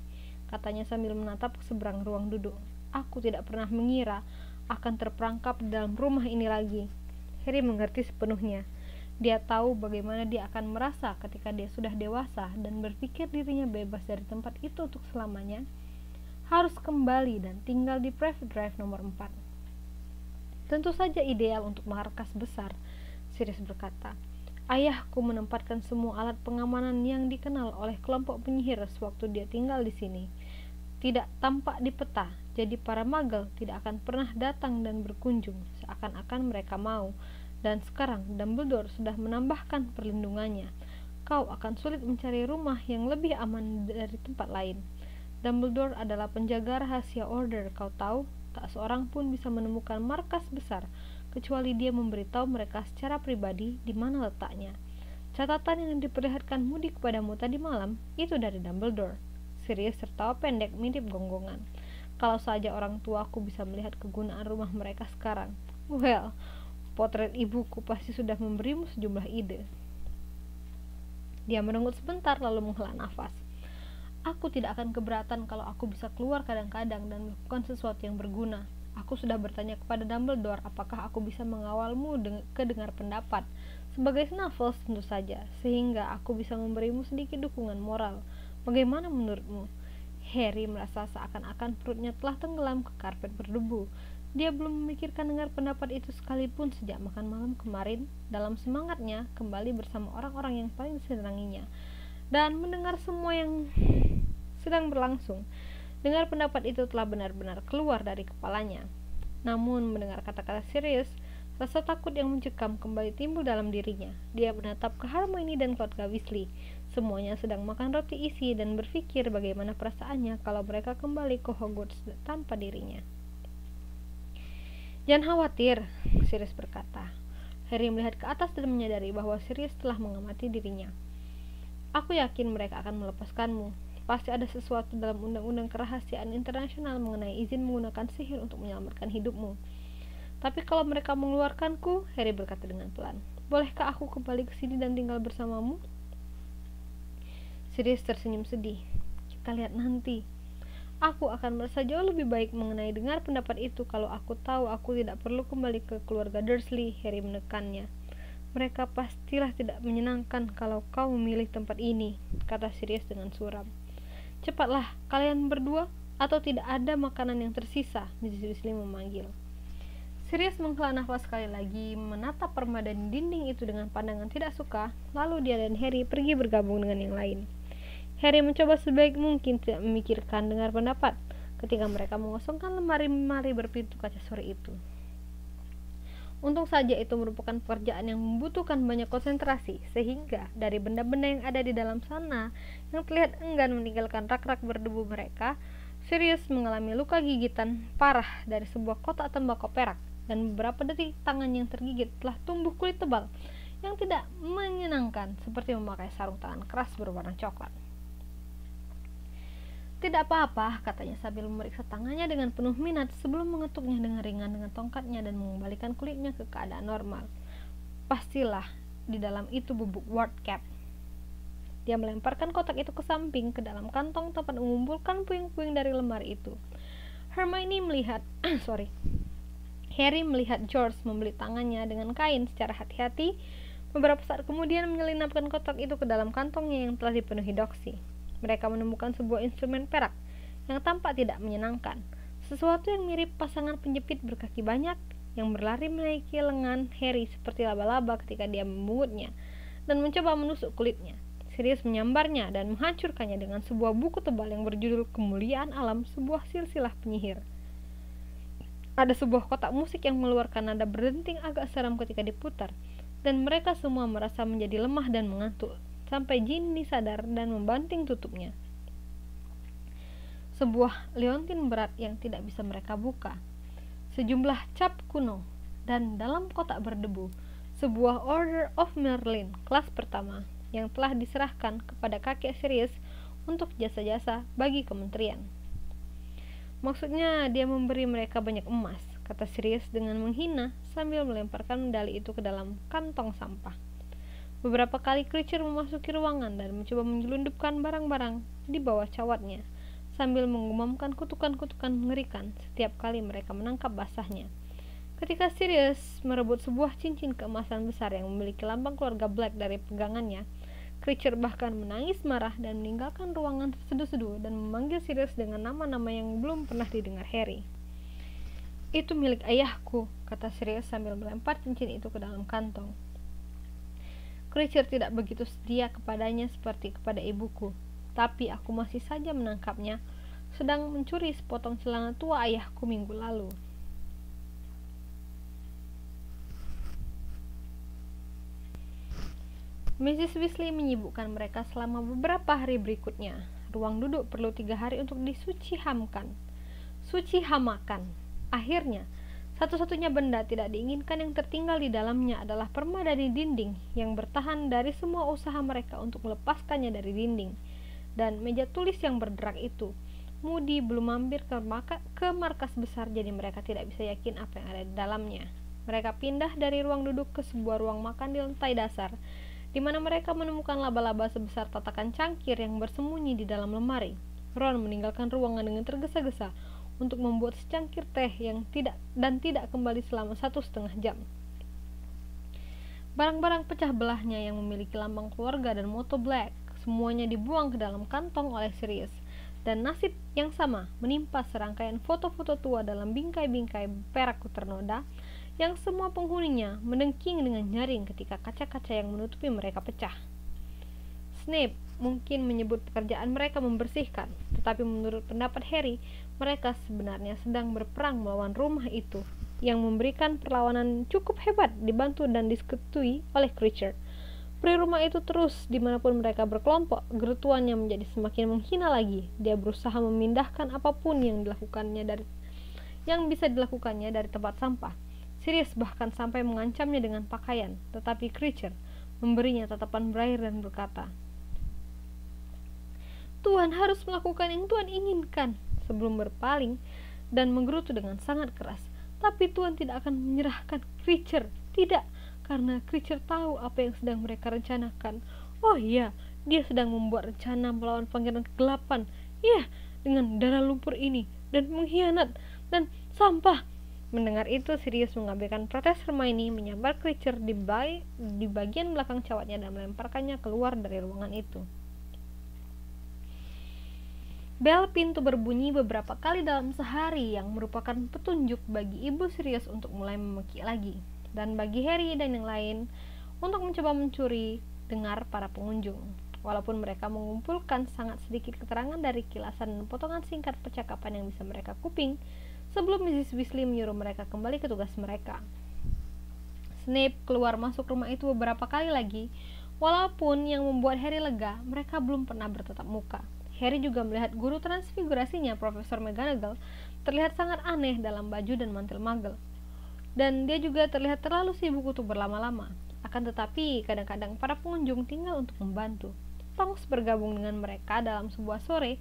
katanya sambil menatap ke seberang ruang duduk. Aku tidak pernah mengira akan terperangkap di dalam rumah ini lagi. Harry mengerti sepenuhnya. Dia tahu bagaimana dia akan merasa ketika dia sudah dewasa dan berpikir dirinya bebas dari tempat itu untuk selamanya. Harus kembali dan tinggal di Private Drive nomor 4. Tentu saja ideal untuk markas besar, Sirius berkata. Ayahku menempatkan semua alat pengamanan yang dikenal oleh kelompok penyihir sewaktu dia tinggal di sini. Tidak tampak di peta, jadi para Muggle tidak akan pernah datang dan berkunjung seakan-akan mereka mau. Dan sekarang Dumbledore sudah menambahkan perlindungannya. Kau akan sulit mencari rumah yang lebih aman dari tempat lain. Dumbledore adalah penjaga rahasia Order, kau tahu. Tak seorang pun bisa menemukan markas besar kecuali dia memberitahu mereka secara pribadi di mana letaknya. Catatan yang diperlihatkan Moody kepadamu tadi malam itu dari Dumbledore. Sirius tertawa pendek mirip gonggongan. Kalau saja orang tuaku bisa melihat kegunaan rumah mereka sekarang. Well, potret ibuku pasti sudah memberimu sejumlah ide. Dia merenggut sebentar lalu menghela nafas. Aku tidak akan keberatan kalau aku bisa keluar kadang-kadang dan melakukan sesuatu yang berguna. Aku sudah bertanya kepada Dumbledore apakah aku bisa mengawalmu ke dengar pendapat. Sebagai Snuffles tentu saja, sehingga aku bisa memberimu sedikit dukungan moral. Bagaimana menurutmu? Harry merasa seakan-akan perutnya telah tenggelam ke karpet berdebu. Dia belum memikirkan dengar pendapat itu sekalipun sejak makan malam kemarin, dalam semangatnya kembali bersama orang-orang yang paling disenanginya dan mendengar semua yang sedang berlangsung. Dengar pendapat itu telah benar-benar keluar dari kepalanya. Namun mendengar kata-kata Sirius, rasa takut yang mencekam kembali timbul dalam dirinya. Dia menatap ke Hermione dan keluarga Weasley. Semuanya sedang makan roti isi dan berpikir bagaimana perasaannya kalau mereka kembali ke Hogwarts tanpa dirinya. Jangan khawatir, Sirius berkata. Harry melihat ke atas dan menyadari bahwa Sirius telah mengamati dirinya. Aku yakin mereka akan melepaskanmu. Pasti ada sesuatu dalam undang-undang kerahasiaan internasional mengenai izin menggunakan sihir untuk menyelamatkan hidupmu. Tapi kalau mereka mengeluarkanku, Harry berkata dengan pelan, bolehkah aku kembali ke sini dan tinggal bersamamu? Sirius tersenyum sedih. Kita lihat nanti. Aku akan merasa jauh lebih baik mengenai dengar pendapat itu kalau aku tahu aku tidak perlu kembali ke keluarga Dursley, Harry menekannya. Mereka pastilah tidak menyenangkan kalau kau memilih tempat ini, kata Sirius dengan suram. Cepatlah, kalian berdua, atau tidak ada makanan yang tersisa, Mrs. Weasley memanggil. Sirius menghela nafas sekali lagi, menatap permada di dinding itu dengan pandangan tidak suka, lalu dia dan Harry pergi bergabung dengan yang lain. Harry mencoba sebaik mungkin tidak memikirkan dengar pendapat, ketika mereka mengosongkan lemari-lemari berpintu kaca sore itu. Untung saja itu merupakan pekerjaan yang membutuhkan banyak konsentrasi, sehingga dari benda-benda yang ada di dalam sana yang terlihat enggan meninggalkan rak-rak berdebu mereka, Sirius mengalami luka gigitan parah dari sebuah kotak tembakau perak, dan beberapa dari tangan yang tergigit telah tumbuh kulit tebal yang tidak menyenangkan, seperti memakai sarung tangan keras berwarna coklat. Tidak apa-apa, katanya sambil memeriksa tangannya dengan penuh minat sebelum mengetuknya dengan ringan dengan tongkatnya dan mengembalikan kulitnya ke keadaan normal. Pastilah di dalam itu bubuk ward cap. Dia melemparkan kotak itu ke samping ke dalam kantong tempat mengumpulkan puing-puing dari lemari itu. Harry melihat George membeli tangannya dengan kain secara hati-hati. Beberapa saat kemudian menyelinapkan kotak itu ke dalam kantongnya yang telah dipenuhi doksi. Mereka menemukan sebuah instrumen perak yang tampak tidak menyenangkan. Sesuatu yang mirip pasangan penjepit berkaki banyak yang berlari menaiki lengan Harry seperti laba-laba ketika dia memungutnya dan mencoba menusuk kulitnya. Sirius menyambarnya dan menghancurkannya dengan sebuah buku tebal yang berjudul Kemuliaan Alam, sebuah silsilah penyihir. Ada sebuah kotak musik yang mengeluarkan nada berdenting agak seram ketika diputar, dan mereka semua merasa menjadi lemah dan mengantuk, sampai Ginny sadar dan membanting tutupnya. Sebuah leontin berat yang tidak bisa mereka buka, sejumlah cap kuno, dan dalam kotak berdebu, sebuah Order of Merlin kelas pertama yang telah diserahkan kepada kakek Sirius untuk jasa-jasa bagi kementerian. Maksudnya dia memberi mereka banyak emas, kata Sirius dengan menghina sambil melemparkan medali itu ke dalam kantong sampah. Beberapa kali Kreacher memasuki ruangan dan mencoba menyelundupkan barang-barang di bawah cawatnya, sambil mengumandangkan kutukan-kutukan mengerikan setiap kali mereka menangkap basahnya. Ketika Sirius merebut sebuah cincin keemasan besar yang memiliki lambang keluarga Black dari pegangannya, Kreacher bahkan menangis marah dan meninggalkan ruangan terseduh-seduh dan memanggil Sirius dengan nama-nama yang belum pernah didengar Harry. Itu milik ayahku, kata Sirius sambil melempar cincin itu ke dalam kantong. Kreacher tidak begitu setia kepadanya seperti kepada ibuku, tapi aku masih saja menangkapnya sedang mencuri sepotong celana tua ayahku minggu lalu. Mrs. Weasley menyibukkan mereka selama beberapa hari berikutnya. Ruang duduk perlu 3 hari untuk disuci-hamakan. Akhirnya, satu-satunya benda tidak diinginkan yang tertinggal di dalamnya adalah permada di dinding yang bertahan dari semua usaha mereka untuk melepaskannya dari dinding, dan meja tulis yang berderak itu. Moody belum mampir ke markas besar, jadi mereka tidak bisa yakin apa yang ada di dalamnya. Mereka pindah dari ruang duduk ke sebuah ruang makan di lantai dasar, di mana mereka menemukan laba-laba sebesar tatakan cangkir yang bersembunyi di dalam lemari. Ron meninggalkan ruangan dengan tergesa-gesa. untuk membuat secangkir teh yang tidak kembali selama 1,5 jam. Barang-barang pecah belahnya yang memiliki lambang keluarga dan moto Black semuanya dibuang ke dalam kantong oleh Sirius, dan nasib yang sama menimpa serangkaian foto-foto tua dalam bingkai-bingkai perak ternoda yang semua penghuninya mendengking dengan nyaring ketika kaca-kaca yang menutupi mereka pecah. Snape mungkin menyebut pekerjaan mereka membersihkan, tetapi menurut pendapat Harry, mereka sebenarnya sedang berperang melawan rumah itu yang memberikan perlawanan cukup hebat dibantu dan disetujui oleh Kreacher. Peri rumah itu terus dimanapun mereka berkelompok, gerutuannya menjadi semakin menghina lagi. Dia berusaha memindahkan apapun yang bisa dilakukannya dari tempat sampah. Sirius bahkan sampai mengancamnya dengan pakaian, tetapi Kreacher memberinya tatapan berair dan berkata, "Tuhan harus melakukan yang Tuhan inginkan," sebelum berpaling dan menggerutu dengan sangat keras. Tapi Tuhan tidak akan menyerahkan Kreacher, tidak, karena Kreacher tahu apa yang sedang mereka rencanakan. Oh iya, dia sedang membuat rencana melawan Pangeran Kegelapan. Iya, dengan darah lumpur ini, dan mengkhianat, dan sampah. Mendengar itu, Sirius mengabaikan protes Hermione, menyambar Kreacher di bagian belakang cawatnya dan melemparkannya keluar dari ruangan itu. Bel pintu berbunyi beberapa kali dalam sehari yang merupakan petunjuk bagi Ibu Sirius untuk mulai memeki lagi, dan bagi Harry dan yang lain untuk mencoba mencuri dengar para pengunjung. Walaupun mereka mengumpulkan sangat sedikit keterangan dari kilasan dan potongan singkat percakapan yang bisa mereka kuping, sebelum Mrs. Weasley menyuruh mereka kembali ke tugas mereka. Snape keluar masuk rumah itu beberapa kali lagi, walaupun yang membuat Harry lega, mereka belum pernah bertatap muka. Harry juga melihat guru transfigurasinya, Profesor McGonagall, terlihat sangat aneh dalam baju dan mantel magel. Dan dia juga terlihat terlalu sibuk untuk berlama-lama. Akan tetapi, kadang-kadang para pengunjung tinggal untuk membantu. Tonks bergabung dengan mereka dalam sebuah sore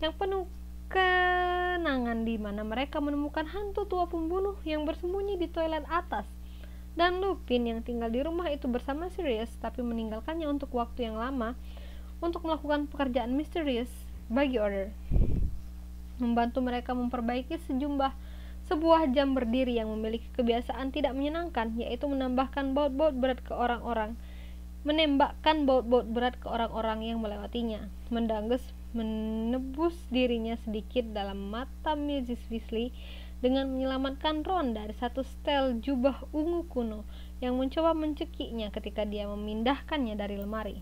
yang penuh kenangan di mana mereka menemukan hantu tua pembunuh yang bersembunyi di toilet atas, dan Lupin yang tinggal di rumah itu bersama Sirius tapi meninggalkannya untuk waktu yang lama untuk melakukan pekerjaan misterius bagi Order, membantu mereka memperbaiki sebuah jam berdiri yang memiliki kebiasaan tidak menyenangkan, yaitu menembakkan baut-baut berat ke orang-orang yang melewatinya, menebus dirinya sedikit dalam mata Mrs. Weasley dengan menyelamatkan Ron dari satu setel jubah ungu kuno yang mencoba mencekiknya ketika dia memindahkannya dari lemari.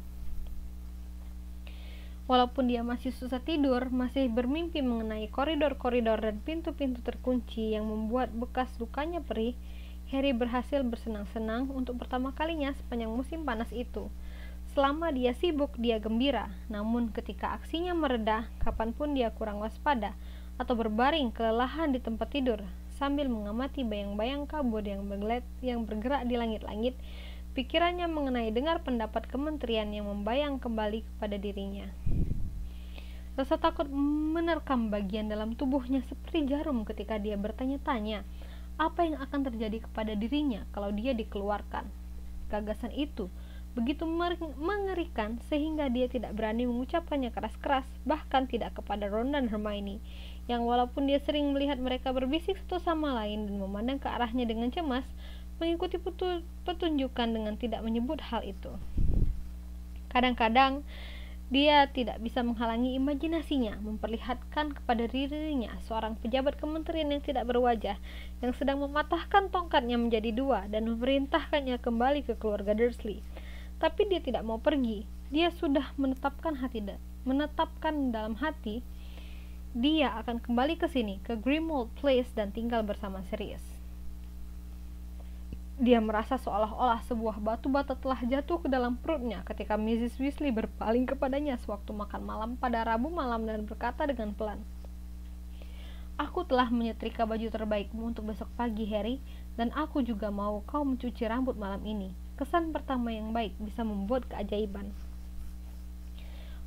Walaupun dia masih susah tidur, masih bermimpi mengenai koridor-koridor dan pintu-pintu terkunci yang membuat bekas lukanya perih, Harry berhasil bersenang-senang untuk pertama kalinya sepanjang musim panas itu. Selama dia sibuk, dia gembira. Namun ketika aksinya mereda, kapanpun dia kurang waspada atau berbaring kelelahan di tempat tidur, sambil mengamati bayang-bayang kabut yang bergerak di langit-langit, pikirannya mengenai dengar pendapat kementerian yang membayang kembali kepada dirinya. Rasa takut menerkam bagian dalam tubuhnya seperti jarum ketika dia bertanya-tanya apa yang akan terjadi kepada dirinya kalau dia dikeluarkan. Gagasan itu begitu mengerikan sehingga dia tidak berani mengucapkannya keras-keras, bahkan tidak kepada Ron dan Hermione, yang walaupun dia sering melihat mereka berbisik satu sama lain dan memandang ke arahnya dengan cemas, mengikuti petunjukan dengan tidak menyebut hal itu. Kadang-kadang dia tidak bisa menghalangi imajinasinya memperlihatkan kepada dirinya seorang pejabat kementerian yang tidak berwajah yang sedang mematahkan tongkatnya menjadi dua dan memerintahkannya kembali ke keluarga Dursley. Tapi dia tidak mau pergi. Dia sudah menetapkan dalam hati dia akan kembali ke sini, ke Grimmauld Place, dan tinggal bersama Sirius. Dia merasa seolah-olah sebuah batu bata telah jatuh ke dalam perutnya ketika Mrs. Weasley berpaling kepadanya sewaktu makan malam pada Rabu malam dan berkata dengan pelan, "Aku telah menyetrika baju terbaikmu untuk besok pagi, Harry, dan aku juga mau kau mencuci rambut malam ini. Kesan pertama yang baik bisa membuat keajaiban."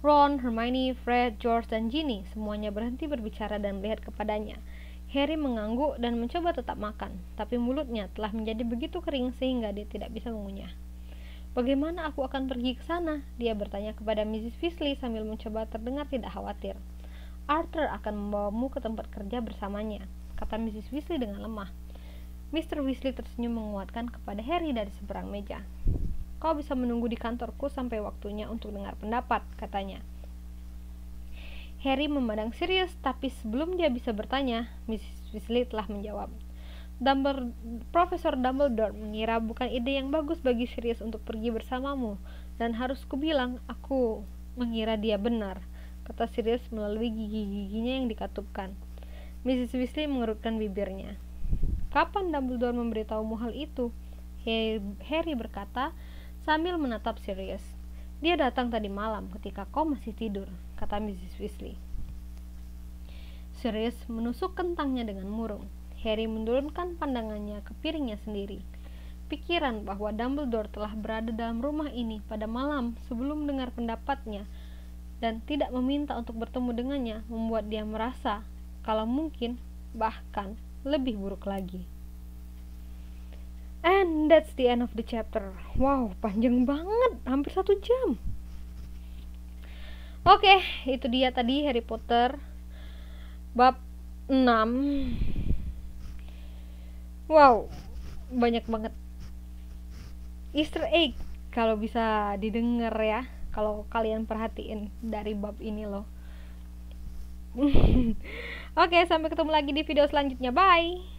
Ron, Hermione, Fred, George, dan Ginny semuanya berhenti berbicara dan melihat kepadanya. Harry mengangguk dan mencoba tetap makan, tapi mulutnya telah menjadi begitu kering sehingga dia tidak bisa mengunyah. "Bagaimana aku akan pergi ke sana?" dia bertanya kepada Mrs. Weasley sambil mencoba terdengar tidak khawatir. Arthur akan membawamu ke tempat kerja bersamanya, kata Mrs. Weasley dengan lemah. Mr. Weasley tersenyum menguatkan kepada Harry dari seberang meja. Kau bisa menunggu di kantorku sampai waktunya untuk dengar pendapat, katanya. Harry memandang serius, tapi sebelum dia bisa bertanya, Mrs. Weasley telah menjawab. Profesor Dumbledore mengira bukan ide yang bagus bagi Sirius untuk pergi bersamamu, dan harus kubilang, aku mengira dia benar, kata Sirius melalui gigi-giginya yang dikatupkan. Mrs. Weasley mengerutkan bibirnya. Kapan Dumbledore memberitahumu hal itu? Harry berkata sambil menatap Sirius. Dia datang tadi malam ketika kau masih tidur, kata Mrs. Weasley. Sirius menusuk kentangnya dengan murung. Harry menurunkan pandangannya ke piringnya sendiri. Pikiran bahwa Dumbledore telah berada dalam rumah ini pada malam sebelum dengar pendapatnya dan tidak meminta untuk bertemu dengannya membuat dia merasa kalau mungkin bahkan lebih buruk lagi. And that's the end of the chapter. Wow, panjang banget, hampir 1 jam. Oke, itu dia tadi Harry Potter bab 6. Wow, banyak banget Easter egg kalau bisa didengar ya, kalau kalian perhatiin dari bab ini loh. Oke, sampai ketemu lagi di video selanjutnya. Bye.